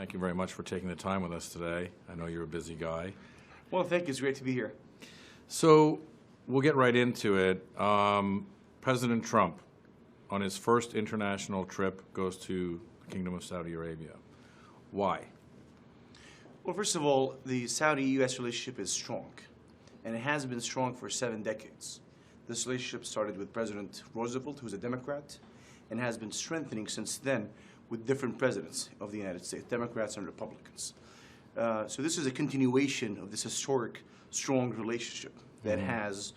Thank you very much for taking the time with us today. I know you're a busy guy. Well, thank you. It's great to be here. So we'll get right into it. President Trump, on his first international trip, goes to the Kingdom of Saudi Arabia. Why? Well, first of all, the Saudi-U.S. relationship is strong, and it has been strong for 7 decades. This relationship started with President Roosevelt, who's a Democrat, and has been strengthening since then with different presidents of the United States, Democrats and Republicans. So this is a continuation of this historic, strong relationship that has,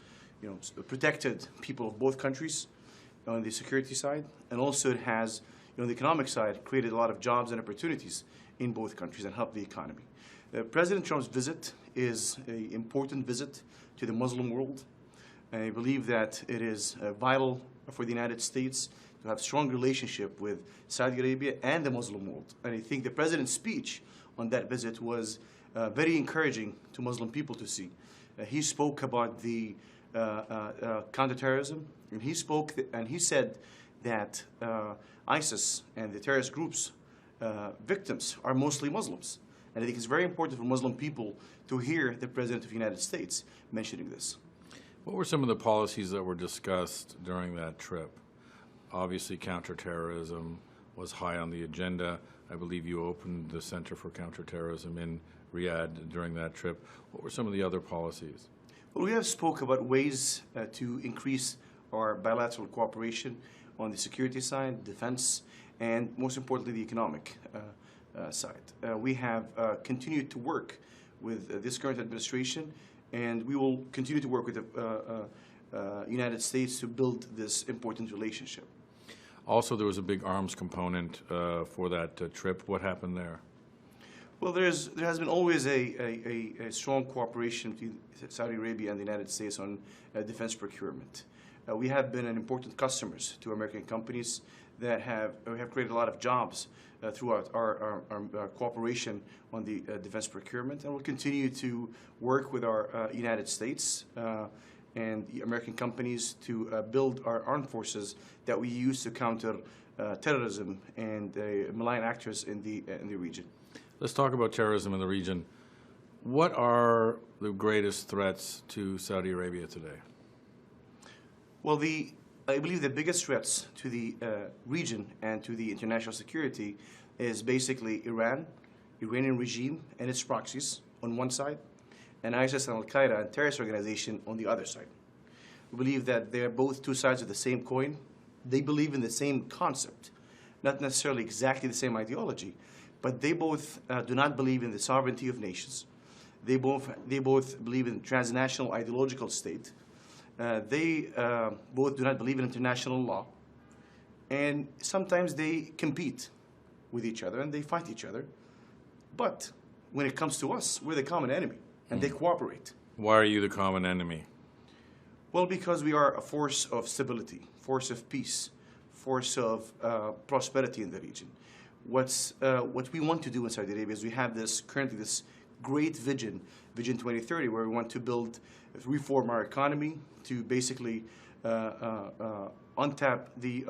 protected people of both countries on the security side, and also it has, on the economic side, created a lot of jobs and opportunities in both countries and helped the economy. President Trump's visit is an important visit to the Muslim world. I believe that it is vital for the United States to have a strong relationship with Saudi Arabia and the Muslim world. And I think the president's speech on that visit was very encouraging to Muslim people to see. He spoke about the counterterrorism, and he said that ISIS and the terrorist groups victims are mostly Muslims. And I think it's very important for Muslim people to hear the President of the United States mentioning this. What were some of the policies that were discussed during that trip? Obviously, counterterrorism was high on the agenda. I believe you opened the Center for Counterterrorism in Riyadh during that trip. What were some of the other policies? Well, we have spoke about ways to increase our bilateral cooperation on the security side, defense, and most importantly, the economic side. We have continued to work with this current administration, and we will continue to work with the United States to build this important relationship. Also, there was a big arms component for that trip. What happened there? Well, there has been always a strong cooperation between Saudi Arabia and the United States on defense procurement. We have been an important customers to American companies that have created a lot of jobs throughout our cooperation on the defense procurement, and we'll continue to work with our United States and the American companies to build our armed forces that we use to counter terrorism and malign actors in the region. Let's talk about terrorism in the region. What are the greatest threats to Saudi Arabia today? Well, I believe the biggest threats to the region and to the international security is basically Iran, Iranian regime and its proxies on one side, and ISIS and Al-Qaeda and terrorist organization on the other side. We believe that they are both two sides of the same coin. They believe in the same concept, not necessarily exactly the same ideology, but they both do not believe in the sovereignty of nations. They both believe in transnational ideological state. They both do not believe in international law. And sometimes they compete with each other and they fight each other. But when it comes to us, we're the common enemy, and they cooperate. Why are you the common enemy? Well, because we are a force of stability, force of peace, force of prosperity in the region. What we want to do in Saudi Arabia is we have currently this great Vision 2030, where we want to reform our economy to basically untap the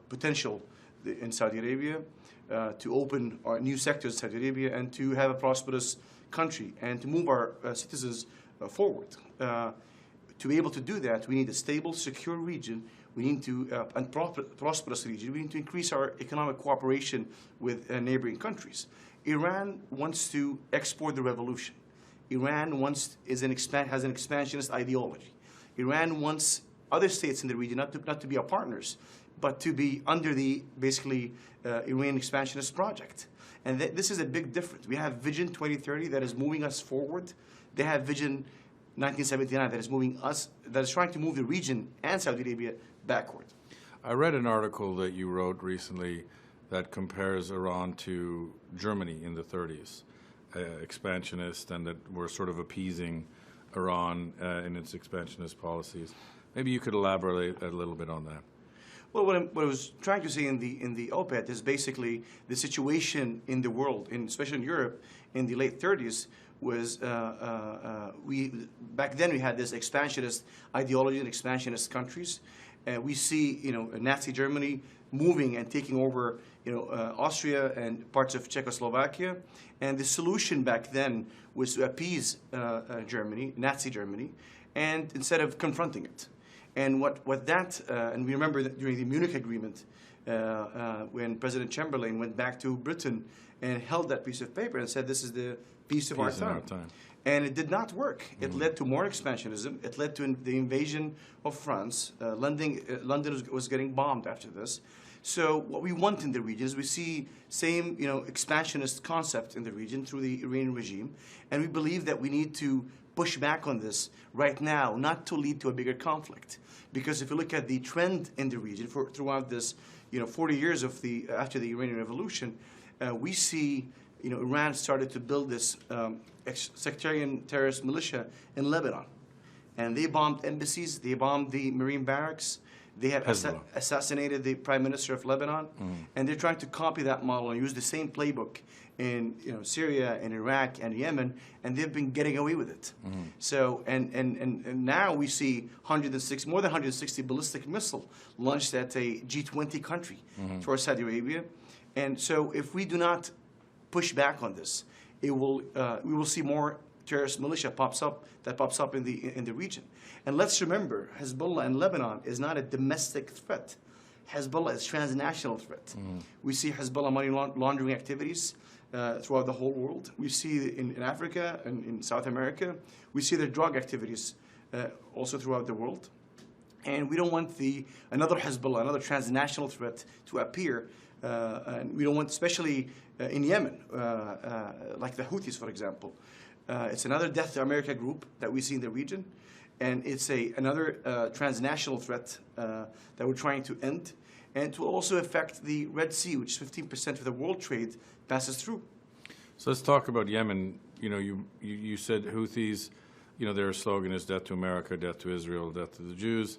potential in Saudi Arabia, to open our new sectors in Saudi Arabia, and to have a prosperous country and to move our citizens forward. To be able to do that, we need a stable, secure region. We need and prosperous region. We need to increase our economic cooperation with neighboring countries. Iran wants to export the revolution. Iran has an expansionist ideology. Iran wants other states in the region not to be our partners, but to be under the basically Iranian expansionist project. And this is a big difference. We have Vision 2030 that is moving us forward. They have Vision 1979 that is trying to move the region and Saudi Arabia backward. I read an article that you wrote recently that compares Iran to Germany in the 30s, expansionist, and that we're sort of appeasing Iran in its expansionist policies. Maybe you could elaborate a little bit on that. Well, what I was trying to say in the op-ed is basically the situation in the world, especially in Europe, in the late 30s was back then we had this expansionist ideology in expansionist countries. We see Nazi Germany moving and taking over Austria and parts of Czechoslovakia. And the solution back then was to appease Germany, Nazi Germany, and instead of confronting it. And and we remember that during the Munich Agreement, when President Chamberlain went back to Britain and held that piece of paper and said, this is the peace of our time. And it did not work. It led to more expansionism. It led to the invasion of France. London was getting bombed after this. So what we want in the region is we see same expansionist concept in the region through the Iranian regime. And we believe that we need to push back on this right now, not to lead to a bigger conflict. Because if you look at the trend in the region throughout this 40 years after the Iranian Revolution, we see Iran started to build this sectarian terrorist militia in Lebanon. And they bombed embassies, they bombed the Marine barracks, they had assassinated the Prime Minister of Lebanon, and they're trying to copy that model and use the same playbook in Syria and Iraq and Yemen, and they've been getting away with it. So, and now we see more than 160 ballistic missiles launched at a G20 country towards Saudi Arabia. And so if we do not push back on this, we will see more terrorist militia pops up in the region. And let's remember, Hezbollah in Lebanon is not a domestic threat. Hezbollah is a transnational threat. We see Hezbollah money laundering activities throughout the whole world. We see in Africa and in South America. We see their drug activities also throughout the world. And we don't want another Hezbollah, another transnational threat to appear. And we don't want, especially in Yemen, like the Houthis, for example. It's another death to America group that we see in the region. And it's another transnational threat that we're trying to end. And to also affect the Red Sea, which 15% of the world trade passes through. So let's talk about Yemen. You said Houthis, their slogan is death to America, death to Israel, death to the Jews.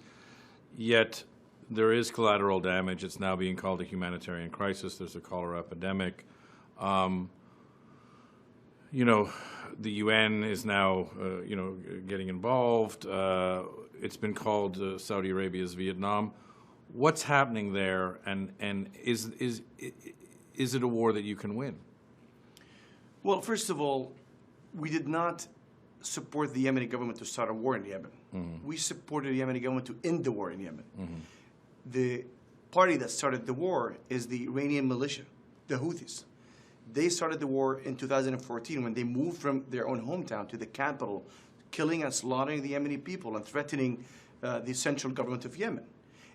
Yet there is collateral damage. It's now being called a humanitarian crisis. There's a cholera epidemic. The UN is now, getting involved. It's been called Saudi Arabia's Vietnam. What's happening there, and is it a war that you can win? Well, first of all, we did not support the Yemeni government to start a war in Yemen. We supported the Yemeni government to end the war in Yemen. The party that started the war is the Iranian militia, the Houthis. They started the war in 2014 when they moved from their own hometown to the capital, killing and slaughtering the Yemeni people and threatening the central government of Yemen.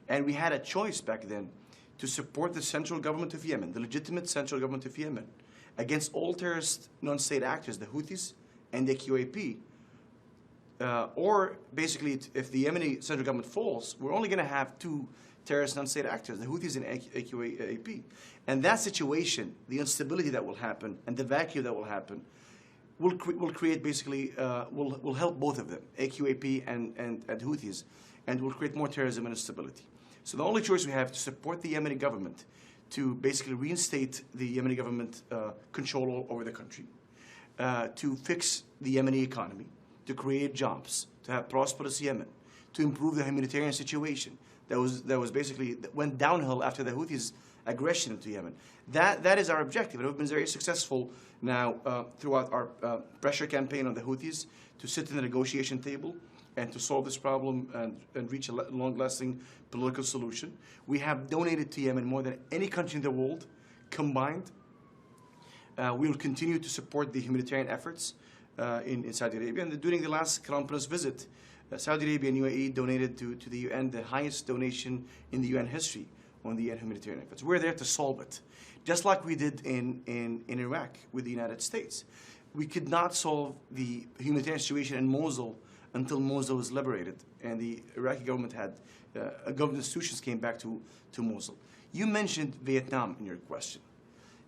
And we had a choice back then to support the central government of Yemen, the legitimate central government of Yemen, against all terrorist non-state actors, the Houthis and the QAP. Or basically, if the Yemeni central government falls, we're only going to have two terrorist non-state actors, the Houthis and AQAP. And that situation, the instability that will happen and the vacuum that will happen, will create basically, will help both of them, AQAP and Houthis, and will create more terrorism and instability. So the only choice we have is to support the Yemeni government to basically reinstate the Yemeni government control over the country, to fix the Yemeni economy, to create jobs, to have prosperous Yemen, to improve the humanitarian situation that was basically went downhill after the Houthis' aggression into Yemen. That is our objective, and we've been very successful now throughout our pressure campaign on the Houthis to sit in the negotiation table and to solve this problem and reach a long-lasting political solution. We have donated to Yemen more than any country in the world combined. We will continue to support the humanitarian efforts in Saudi Arabia. And during the last Crown Prince visit, Saudi Arabia and UAE donated to the UN the highest donation in the UN history on the UN humanitarian efforts. We're there to solve it, just like we did in Iraq with the United States. We could not solve the humanitarian situation in Mosul until Mosul was liberated and the Iraqi government had government institutions came back to Mosul. You mentioned Vietnam in your question.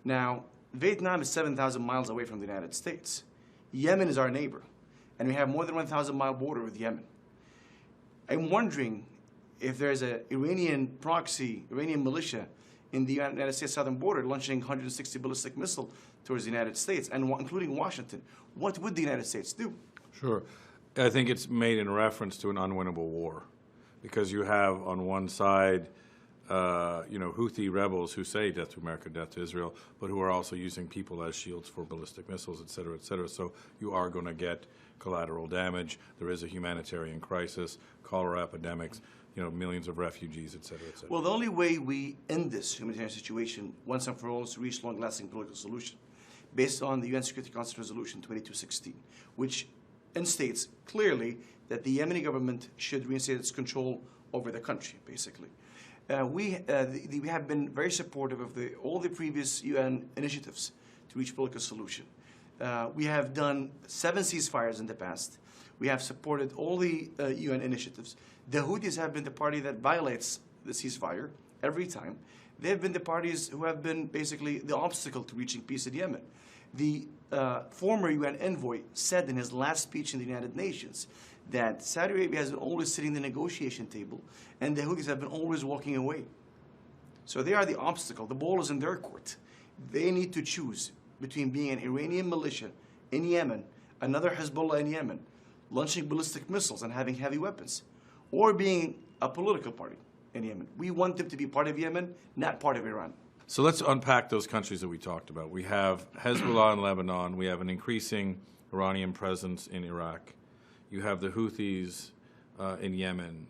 Now, Vietnam is 7,000 miles away from the United States. Yemen is our neighbor, and we have more than 1,000-mile border with Yemen. I'm wondering if there's an Iranian proxy, Iranian militia in the United States southern border launching 160 ballistic missiles towards the United States, and including Washington. What would the United States do? Sure. I think it's made in reference to an unwinnable war, because you have on one side Houthi rebels who say death to America, death to Israel, but who are also using people as shields for ballistic missiles, et cetera, et cetera. So you are going to get collateral damage. There is a humanitarian crisis, cholera epidemics, millions of refugees, et cetera, et cetera. Well, the only way we end this humanitarian situation once and for all is to reach long-lasting political solution based on the UN Security Council Resolution 2216, which instates clearly that the Yemeni government should reinstate its control over the country, basically. We have been very supportive of all the previous UN initiatives to reach political solution. We have done 7 ceasefires in the past. We have supported all the UN initiatives. The Houthis have been the party that violates the ceasefire every time. They have been the parties who have been basically the obstacle to reaching peace in Yemen. The former UN envoy said in his last speech in the United Nations that Saudi Arabia has been always sitting at the negotiation table and the Houthis have been always walking away. So they are the obstacle. The ball is in their court. They need to choose between being an Iranian militia in Yemen, another Hezbollah in Yemen, launching ballistic missiles and having heavy weapons, or being a political party in Yemen. We want them to be part of Yemen, not part of Iran. So let's unpack those countries that we talked about. We have Hezbollah in Lebanon. We have an increasing Iranian presence in Iraq. You have the Houthis in Yemen.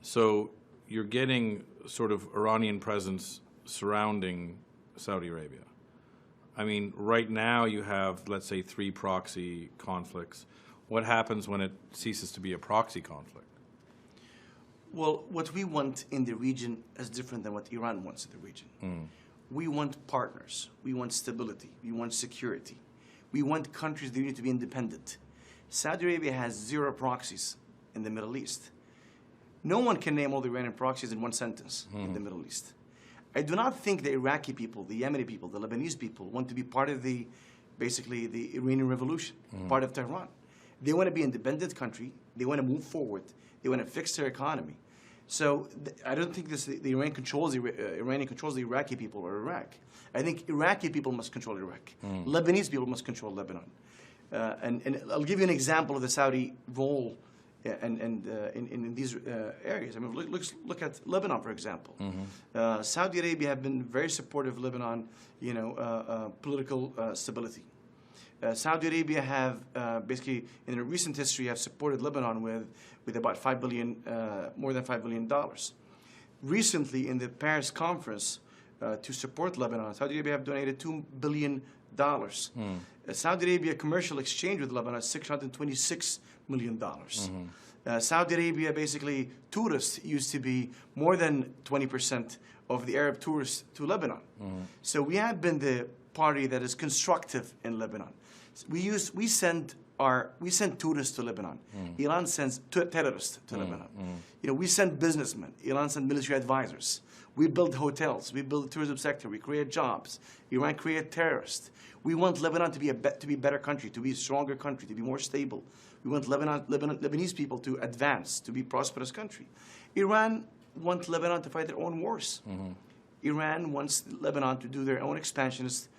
So you're getting sort of Iranian presence surrounding Saudi Arabia. I mean, right now you have, let's say, 3 proxy conflicts. What happens when it ceases to be a proxy conflict? Well, what we want in the region is different than what Iran wants in the region. We want partners. We want stability. We want security. We want countries that need to be independent. Saudi Arabia has 0 proxies in the Middle East. No one can name all the Iranian proxies in one sentence in the Middle East. I do not think the Iraqi people, the Yemeni people, the Lebanese people want to be part of basically the Iranian revolution, part of Tehran. They want to be an independent country. They want to move forward. They want to fix their economy. So I don't think the Iranian controls the Iraqi people or Iraq. I think Iraqi people must control Iraq. Lebanese people must control Lebanon. And I'll give you an example of the Saudi role in these areas. I mean, look at Lebanon, for example. Saudi Arabia have been very supportive of Lebanon, political stability. Saudi Arabia have basically, in a recent history, have supported Lebanon with about more than $5 billion. Recently, in the Paris conference to support Lebanon, Saudi Arabia have donated $2 billion. Saudi Arabia commercial exchange with Lebanon is $626 million. Saudi Arabia, basically, tourists used to be more than 20% of the Arab tourists to Lebanon. So we have been the party that is constructive in Lebanon. We send tourists to Lebanon. Iran sends terrorists to Lebanon. We send businessmen. Iran sends military advisors. We build hotels. We build the tourism sector. We create jobs. Iran create terrorists. We want Lebanon to be a better country, to be a stronger country, to be more stable. We want Lebanese people to advance, to be a prosperous country. Iran wants Lebanon to fight their own wars. Iran wants Lebanon to do their own expansionist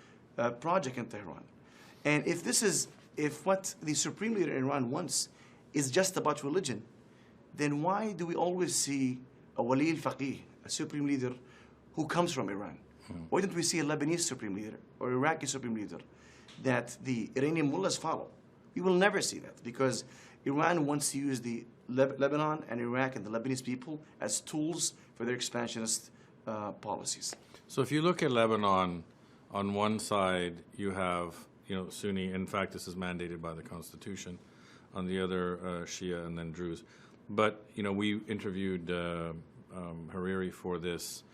project in Tehran. And if what the supreme leader in Iran wants is just about religion, then why do we always see a wali al-faqih, a supreme leader who comes from Iran? Why don't we see a Lebanese supreme leader or Iraqi supreme leader that the Iranian mullahs follow? We will never see that because Iran wants to use the Lebanon and Iraq and the Lebanese people as tools for their expansionist policies. So if you look at Lebanon, on one side you have Sunni. In fact, this is mandated by the Constitution. On the other, Shia and then Druze. But we interviewed Hariri for this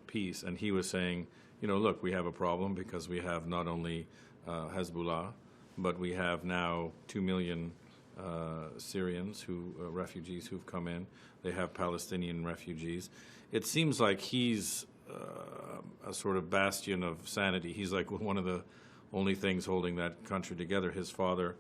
piece, and he was saying, look, we have a problem because we have not only Hezbollah, but we have now 2 million Syrians refugees who've come in. They have Palestinian refugees. It seems like he's a sort of bastion of sanity. He's like one of the only things holding that country together. His father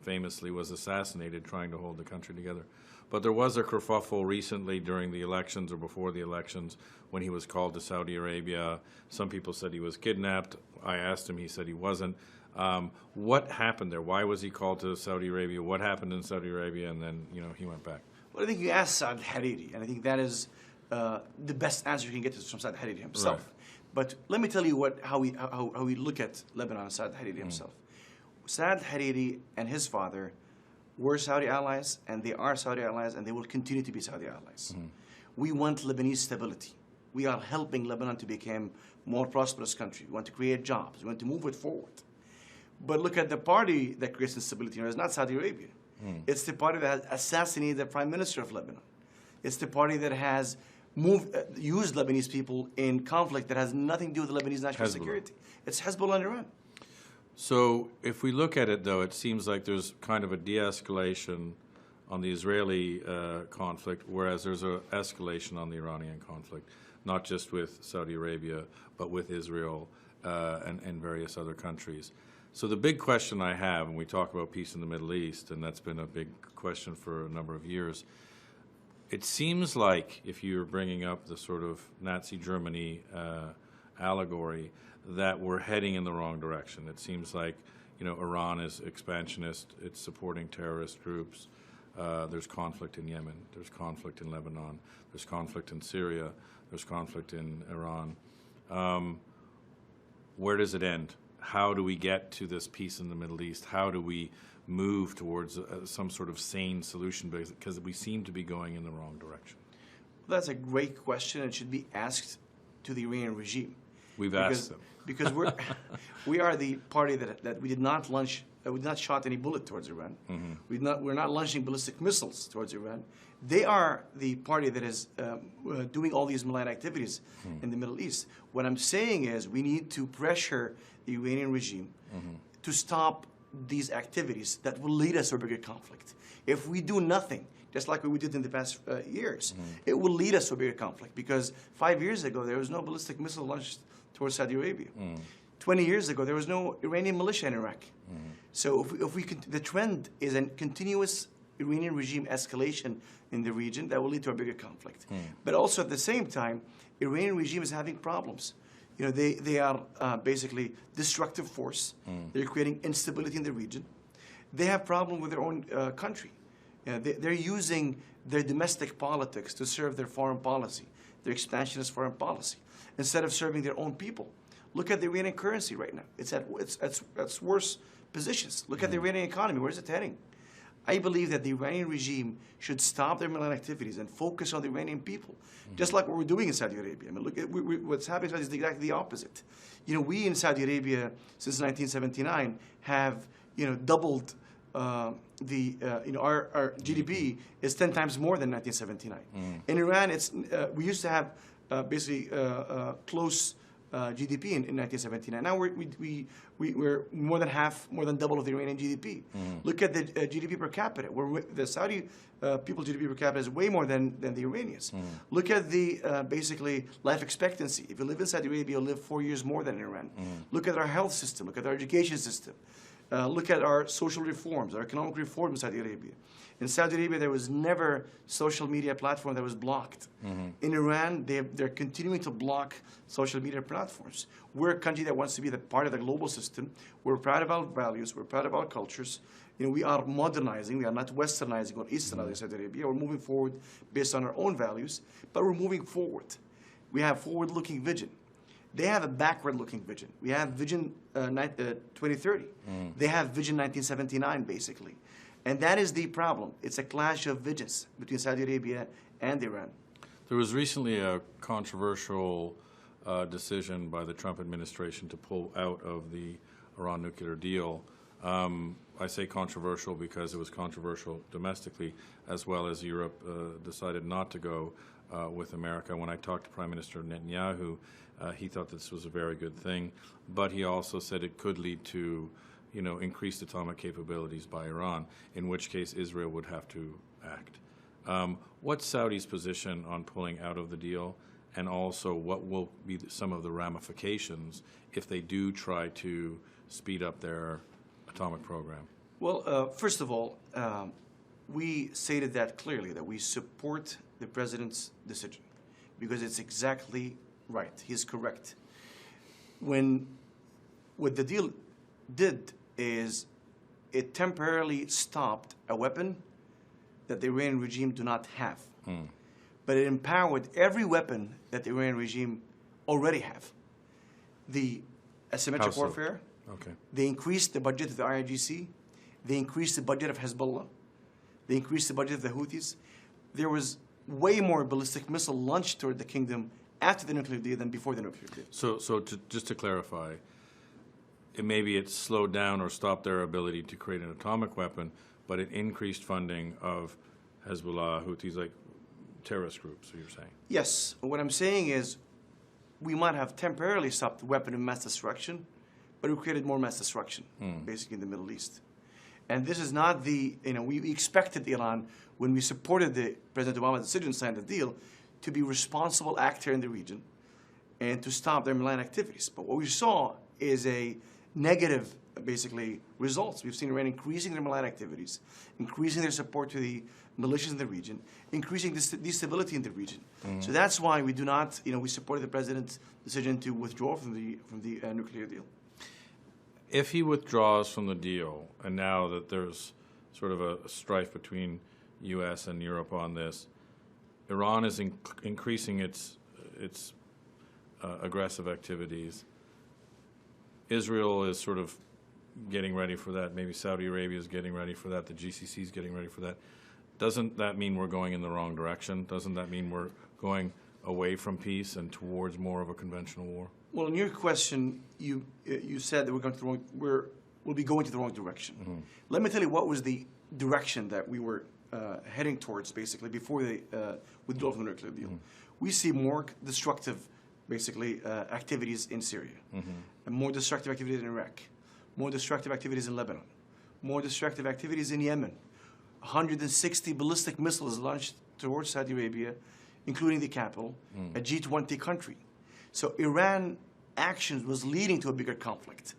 famously was assassinated trying to hold the country together. But there was a kerfuffle recently during the elections or before the elections when he was called to Saudi Arabia. Some people said he was kidnapped. I asked him, he said he wasn't. What happened there? Why was he called to Saudi Arabia? What happened in Saudi Arabia? And then, he went back. Well, I think you asked Saad Hariri, and I think that is the best answer you can get is from Saad Hariri himself. Right. But let me tell you how we look at Lebanon and Saad Hariri himself. Saad Hariri and his father were Saudi allies, and they are Saudi allies, and they will continue to be Saudi allies. We want Lebanese stability. We are helping Lebanon to become a more prosperous country. We want to create jobs. We want to move it forward. But look at the party that creates instability. It's not Saudi Arabia. It's the party that has assassinated the prime minister of Lebanon. It's the party that has used Lebanese people in conflict that has nothing to do with Lebanese national security. It's Hezbollah and Iran. So if we look at it, though, it seems like there's kind of a de-escalation on the Israeli conflict, whereas there's an escalation on the Iranian conflict, not just with Saudi Arabia, but with Israel and various other countries. So the big question I have, and we talk about peace in the Middle East, and that's been a big question for a number of years, it seems like, if you're bringing up the sort of Nazi Germany allegory, that we're heading in the wrong direction. It seems like, Iran is expansionist, it's supporting terrorist groups. There's conflict in Yemen, there's conflict in Lebanon, there's conflict in Syria, there's conflict in Iran. Where does it end? How do we get to this peace in the Middle East? How do we move towards some sort of sane solution, because we seem to be going in the wrong direction? Well, that's a great question. It should be asked to the Iranian regime. We've asked them. Because we are the party that we did not launch, we did not shot any bullet towards Iran. We're not launching ballistic missiles towards Iran. They are the party that is doing all these malign activities in the Middle East. What I'm saying is we need to pressure the Iranian regime to stop these activities that will lead us to a bigger conflict. If we do nothing, just like we did in the past years, it will lead us to a bigger conflict, because 5 years ago there was no ballistic missile launched towards Saudi Arabia. 20 years ago there was no Iranian militia in Iraq. So the trend is a continuous Iranian regime escalation in the region that will lead to a bigger conflict. But also at the same time, Iranian regime is having problems. They are basically destructive force. They're creating instability in the region. They have problem with their own country. They're using their domestic politics to serve their foreign policy, their expansionist foreign policy, instead of serving their own people. Look at the Iranian currency right now. It's at worse positions. Look at the Iranian economy. Where's it heading? I believe that the Iranian regime should stop their malign activities and focus on the Iranian people, just like what we're doing in Saudi Arabia. I mean, look at what's happening in Saudi is exactly the opposite. We in Saudi Arabia since 1979 have doubled our GDP is 10 times more than 1979. In Iran, we used to have basically close GDP in 1979. Now we're more than half, more than double of the Iranian GDP. Look at the GDP per capita. The Saudi people's GDP per capita is way more than the Iranians. Look at the basically life expectancy. If you live in Saudi Arabia, you'll live 4 years more than in Iran. Look at our health system. Look at our education system. Look at our social reforms, our economic reforms in Saudi Arabia. In Saudi Arabia, there was never social media platform that was blocked. In Iran, they're continuing to block social media platforms. We're a country that wants to be part of the global system. We're proud of our values. We're proud of our cultures. We are modernizing. We are not westernizing or easternizing Saudi Arabia. We're moving forward based on our own values, but we're moving forward. We have forward-looking vision. They have a backward-looking vision. We have Vision 2030. They have Vision 1979, basically. And that is the problem. It's a clash of visions between Saudi Arabia and Iran. There was recently a controversial decision by the Trump administration to pull out of the Iran nuclear deal. I say controversial because it was controversial domestically, as well as Europe decided not to go with America. When I talked to Prime Minister Netanyahu, he thought this was a very good thing, but he also said it could lead to increased atomic capabilities by Iran, in which case Israel would have to act. What's Saudi's position on pulling out of the deal, and also what will be some of the ramifications if they do try to speed up their atomic program? Well, first of all, we stated that clearly, that we support the president's decision, because it's exactly right. He's correct. What the deal did is it temporarily stopped a weapon that the Iranian regime do not have. but it empowered every weapon that the Iranian regime already have. The asymmetric How so? warfare. Okay. They increased the budget of the IRGC. They increased the budget of Hezbollah. They increased the budget of the Houthis. There was way more ballistic missile launched toward the kingdom after the nuclear deal than before the nuclear deal. So just to clarify, maybe it slowed down or stopped their ability to create an atomic weapon, but it increased funding of Hezbollah, Houthis, like terrorist groups, so you're saying? Yes. What I'm saying is we might have temporarily stopped the weapon of mass destruction, but we created more mass destruction, basically in the Middle East. And this is not the, we expected Iran, when we supported the President Obama's decision to sign the deal, to be responsible actor in the region and to stop their malign activities. But what we saw is a negative, basically, results. We've seen Iran increasing their malign activities, increasing their support to the militias in the region, increasing the stability in the region. So that's why we do not, we supported the president's decision to withdraw from the nuclear deal. If he withdraws from the deal, and now that there's sort of a strife between U.S. and Europe on this, Iran is increasing its aggressive activities. Israel is sort of getting ready for that. Maybe Saudi Arabia is getting ready for that. The GCC is getting ready for that. Doesn't that mean we're going in the wrong direction? Doesn't that mean we're going away from peace and towards more of a conventional war? Well, in your question, you said that we'll be going to the wrong direction. Let me tell you what was the direction that we were heading towards, basically, before the withdrawal from the nuclear deal. We see more destructive, basically, activities in Syria, and more destructive activities in Iraq, more destructive activities in Lebanon, more destructive activities in Yemen. 160 ballistic missiles launched towards Saudi Arabia, including the capital, a G20 country. So Iran actions was leading to a bigger conflict.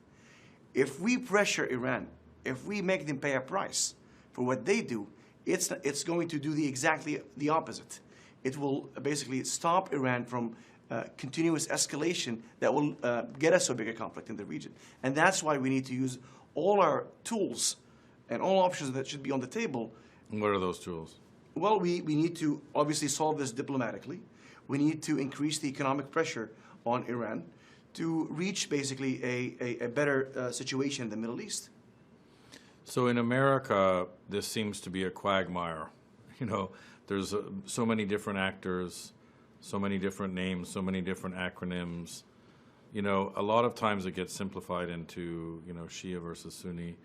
If we pressure Iran, if we make them pay a price for what they do, it's going to do exactly the opposite. It will basically stop Iran from continuous escalation that will get us to a bigger conflict in the region. And that's why we need to use all our tools and all options that should be on the table. And what are those tools? Well, we need to obviously solve this diplomatically. We need to increase the economic pressure on Iran to reach basically a better situation in the Middle East. So in America, this seems to be a quagmire. There's so many different actors, so many different names, so many different acronyms. A lot of times it gets simplified into, Shia versus Sunni.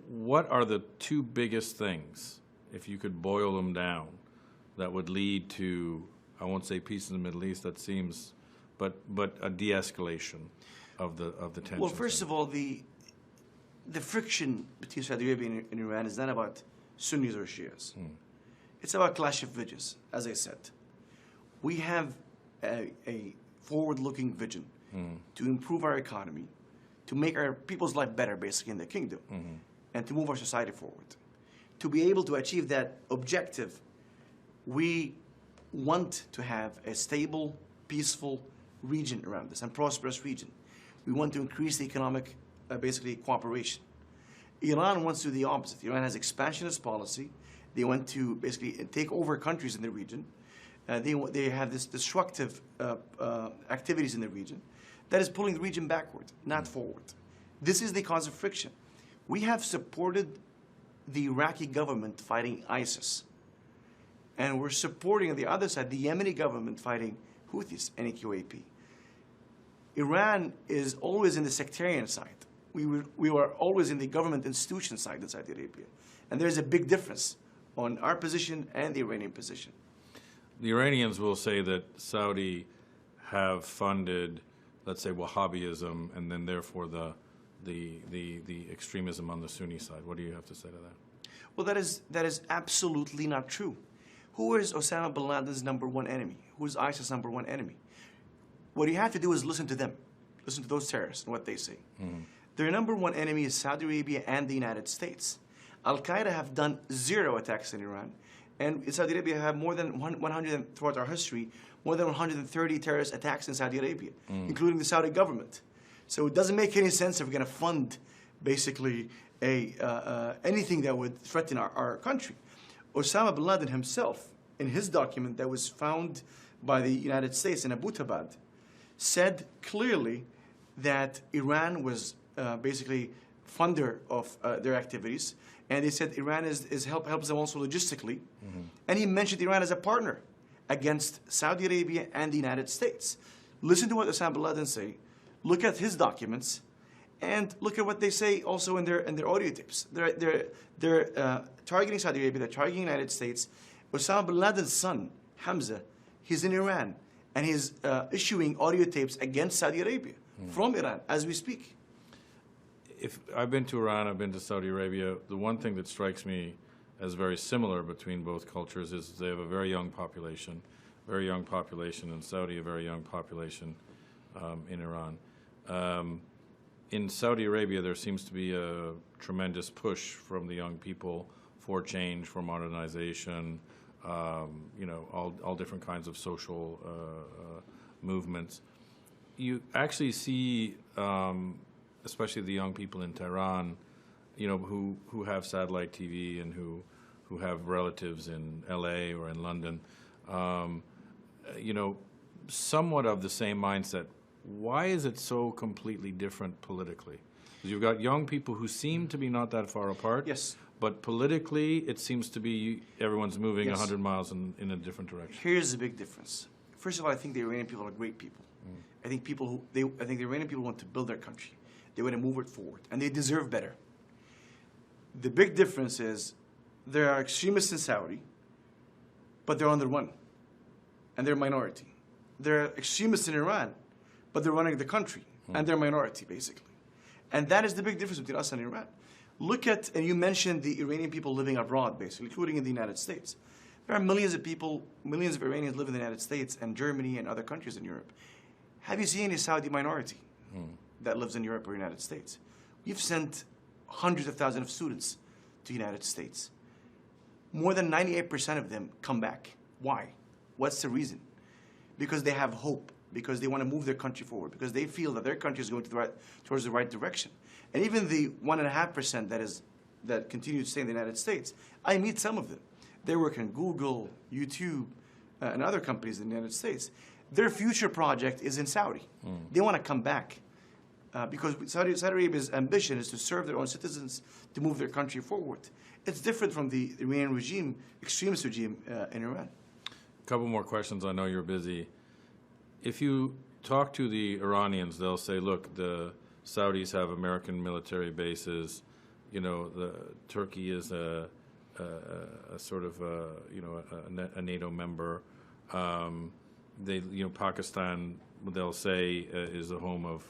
What are the two biggest things, if you could boil them down, that would lead to, I won't say peace in the Middle East, that seems, but a de-escalation of the tensions? Well, first of all, the friction between Saudi Arabia and Iran is not about Sunnis or Shias. It's about clash of visions, as I said. We have a forward-looking vision to improve our economy, to make our people's life better, basically, in the kingdom, and to move our society forward. To be able to achieve that objective, we want to have a stable, peaceful region around us, and prosperous region. We want to increase the economic, basically, cooperation. Iran wants to do the opposite. Iran has expansionist policy. They want to basically take over countries in the region. They have this destructive activities in the region that is pulling the region backward, not forward. This is the cause of friction. We have supported the Iraqi government fighting ISIS. And we're supporting, on the other side, the Yemeni government fighting Houthis and QAP. Iran is always in the sectarian side. We were always in the government institution side in Saudi Arabia. And there's a big difference on our position and the Iranian position. The Iranians will say that Saudi have funded, let's say, Wahhabism, and then therefore the extremism on the Sunni side. What do you have to say to that? Well, that is absolutely not true. Who is Osama bin Laden's number one enemy? Who is ISIS' number one enemy? What you have to do is listen to them. Listen to those terrorists and what they say. Their number one enemy is Saudi Arabia and the United States. Al-Qaeda have done 0 attacks in Iran. And in Saudi Arabia have more than 100, throughout our history, more than 130 terrorist attacks in Saudi Arabia, including the Saudi government. So it doesn't make any sense if we're going to fund, basically, anything that would threaten our country. Osama bin Laden himself, in his document that was found by the United States in Abbottabad, said clearly that Iran was basically funder of their activities, and they said Iran helps them also logistically, and he mentioned Iran as a partner against Saudi Arabia and the United States. Listen to what Osama bin Laden say, look at his documents, and look at what they say also in their audio tapes. They're targeting Saudi Arabia, they're targeting the United States. Osama bin Laden's son, Hamza, he's in Iran, and he's issuing audio tapes against Saudi Arabia from Iran as we speak. If I've been to Iran, I've been to Saudi Arabia, the one thing that strikes me as very similar between both cultures is they have a very young population in Saudi, a very young population in Iran. In Saudi Arabia, there seems to be a tremendous push from the young people for change, for modernization, all different kinds of social movements. You actually see, especially the young people in Tehran, who have satellite TV and who have relatives in LA or in London, somewhat of the same mindset. Why is it so completely different politically? Because you've got young people who seem to be not that far apart. Yes. But politically, it seems to be everyone's moving 100 miles in a different direction. Here's the big difference. First of all, I think the Iranian people are great people. I think the Iranian people want to build their country. They want to move it forward, and they deserve better. The big difference is there are extremists in Saudi, but they're on the run, and they're a minority. There are extremists in Iran, but they're running the country, and they're a minority, basically. And that is the big difference between us and Iran. Look at, and you mentioned the Iranian people living abroad, basically, including in the United States. There are millions of people, millions of Iranians live in the United States and Germany and other countries in Europe. Have you seen any Saudi minority that lives in Europe or United States? We've sent hundreds of thousands of students to the United States. More than 98% of them come back. Why? What's the reason? Because they have hope, because they want to move their country forward, because they feel that their country is going towards the right direction. And even the 1.5% that continue to stay in the United States, I meet some of them. They work in Google, YouTube, and other companies in the United States. Their future project is in Saudi. They want to come back because Saudi Arabia's ambition is to serve their own citizens, to move their country forward. It's different from the Iranian regime, extremist regime in Iran. A couple more questions. I know you're busy. If you talk to the Iranians, they'll say, look, the Saudis have American military bases. Turkey is a sort of a NATO member. Pakistan, they'll say, is the home of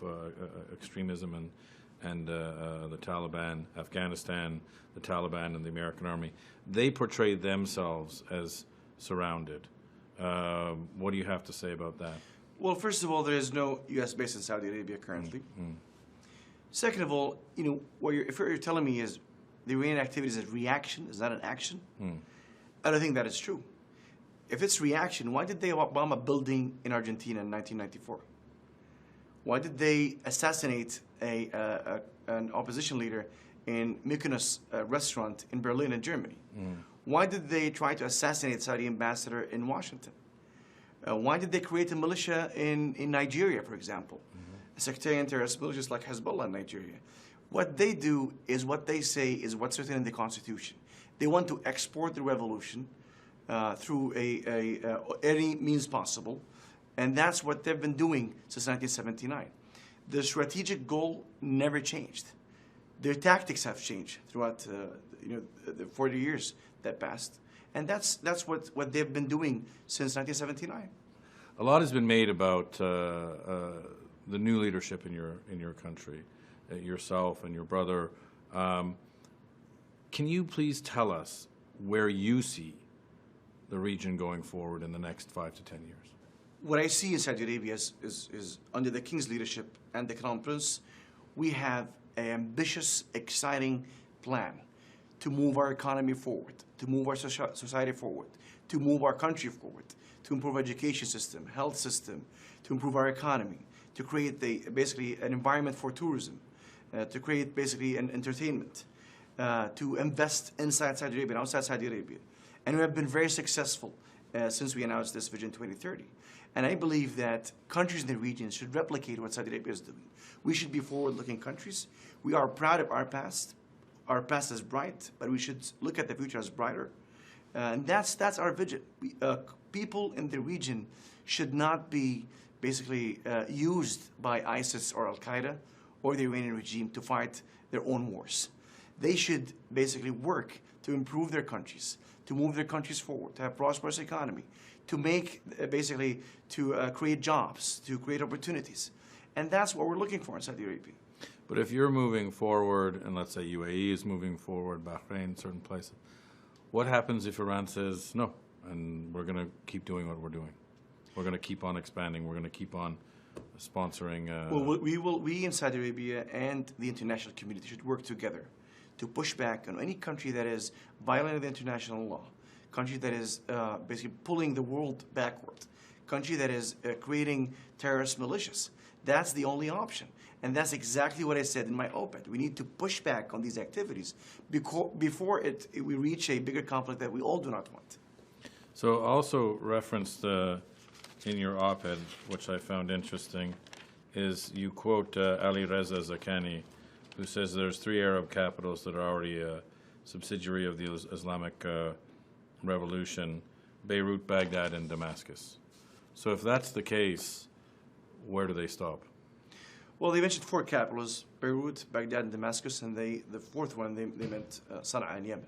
extremism and the Taliban. Afghanistan, the Taliban and the American army. They portray themselves as surrounded. What do you have to say about that? Well, first of all, there is no U.S. base in Saudi Arabia currently. Second of all, if you're telling me is the Iranian activities is reaction, is that an action? I don't think that is true. If it's reaction, why did they bomb a building in Argentina in 1994? Why did they assassinate an opposition leader in Mykonos restaurant in Berlin in Germany? Why did they try to assassinate Saudi ambassador in Washington? Why did they create a militia in Nigeria, for example? A sectarian terrorist militias like Hezbollah in Nigeria. What they do is what they say is what's written in the Constitution. They want to export the revolution through any means possible, and that's what they've been doing since 1979. The strategic goal never changed. Their tactics have changed throughout the 40 years that passed, and that's what they've been doing since 1979. A lot has been made about the new leadership in your country, yourself and your brother. Can you please tell us where you see the region going forward in the next 5 to 10 years? What I see in Saudi Arabia is under the king's leadership and the crown prince, we have an ambitious, exciting plan to move our economy forward, to move our society forward, to move our country forward, to improve our education system, health system, to improve our economy, to create basically an environment for tourism, to create basically an entertainment, to invest inside Saudi Arabia and outside Saudi Arabia. And we have been very successful since we announced this Vision 2030. And I believe that countries in the region should replicate what Saudi Arabia is doing. We should be forward-looking countries. We are proud of our past. Our past is bright, but we should look at the future as brighter. And that's our vision. People in the region should not be basically used by ISIS or Al-Qaeda or the Iranian regime to fight their own wars. They should basically work to improve their countries, to move their countries forward, to have prosperous economy, to make, basically, to create jobs, to create opportunities. And that's what we're looking for in Saudi Arabia. But if you're moving forward, and let's say UAE is moving forward, Bahrain, certain places, what happens if Iran says no, and we're going to keep doing what we're doing? We're going to keep on expanding. We're going to keep on sponsoring. Well, we in Saudi Arabia and the international community should work together to push back on any country that is violating the international law, country that is basically pulling the world backward, country that is creating terrorist militias. That's the only option. And that's exactly what I said in my op-ed. We need to push back on these activities before we reach a bigger conflict that we all do not want. So also referenced in your op-ed, which I found interesting, is you quote Ali Reza Zakani, who says there's 3 Arab capitals that are already a subsidiary of the Islamic Revolution: Beirut, Baghdad, and Damascus. So if that's the case, where do they stop? Well, they mentioned 4 capitals: Beirut, Baghdad, and Damascus, and the 4th one, they meant Sana'a in Yemen.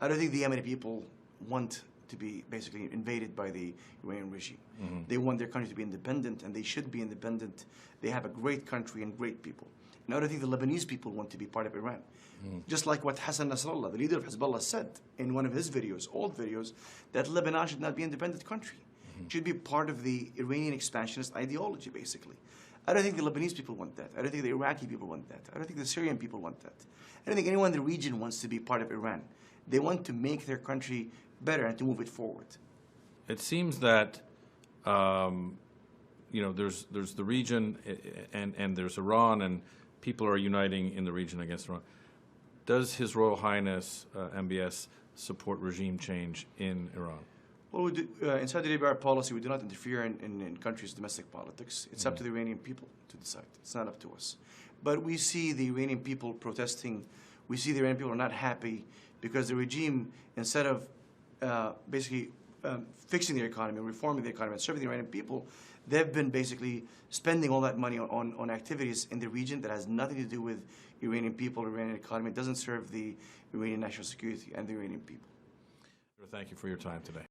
I don't think the Yemeni people want to be basically invaded by the Iranian regime. They want their country to be independent, and they should be independent. They have a great country and great people. And I don't think the Lebanese people want to be part of Iran. Just like what Hassan Nasrallah, the leader of Hezbollah, said in one of his videos, old videos, that Lebanon should not be an independent country. It should be part of the Iranian expansionist ideology, basically. I don't think the Lebanese people want that. I don't think the Iraqi people want that. I don't think the Syrian people want that. I don't think anyone in the region wants to be part of Iran. They want to make their country better and to move it forward. It seems that there's the region and there's Iran, and people are uniting in the region against Iran. Does His Royal Highness MBS support regime change in Iran? Well, in Saudi Arabia, our policy, we do not interfere in countries' domestic politics. It's up to the Iranian people to decide. It's not up to us. But we see the Iranian people protesting. We see the Iranian people are not happy because the regime, instead of basically fixing their economy, reforming the economy, and serving the Iranian people, they've been basically spending all that money on activities in the region that has nothing to do with Iranian people or Iranian economy. It doesn't serve the Iranian national security and the Iranian people. Thank you for your time today.